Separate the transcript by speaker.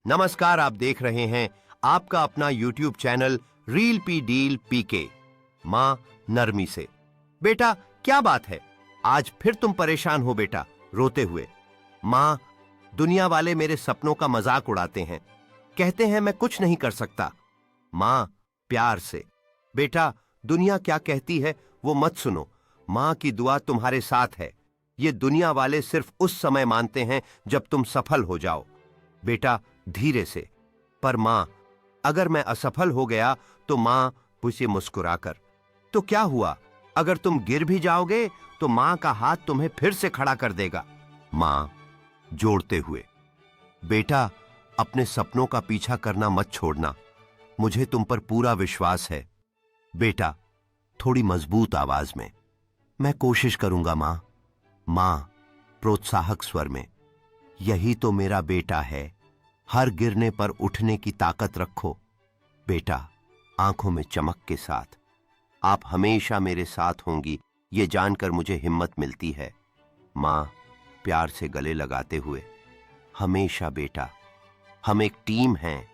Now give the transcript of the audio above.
Speaker 1: नमस्कार, आप देख रहे हैं आपका अपना YouTube चैनल रील पी डील पीके। माँ नरमी से, बेटा क्या बात है, आज फिर तुम परेशान हो बेटा, रोते हुए। माँ, दुनिया वाले मेरे सपनों का मजाक उड़ाते हैं, कहते हैं मैं कुछ नहीं कर सकता। माँ प्यार से, बेटा दुनिया क्या कहती है वो मत सुनो, माँ की दुआ तुम्हारे साथ है। ये दुनिया वाले सिर्फ उस समय मानते हैं जब तुम सफल हो जाओ। बेटा धीरे से, पर माँ अगर मैं असफल हो गया तो माँ उसे मुस्कुराकर, तो क्या हुआ, अगर तुम गिर भी जाओगे तो माँ का हाथ तुम्हें फिर से खड़ा कर देगा। माँ जोड़ते हुए, बेटा अपने सपनों का पीछा करना मत छोड़ना, मुझे तुम पर पूरा विश्वास है। बेटा थोड़ी मजबूत आवाज में, मैं कोशिश करूंगा माँ। माँ प्रोत्साहक स्वर में, यही तो मेरा बेटा है, हर गिरने पर उठने की ताकत रखो। बेटा आंखों में चमक के साथ, आप हमेशा मेरे साथ होंगी, ये जानकर मुझे हिम्मत मिलती है। माँ प्यार से गले लगाते हुए, हमेशा बेटा, हम एक टीम हैं,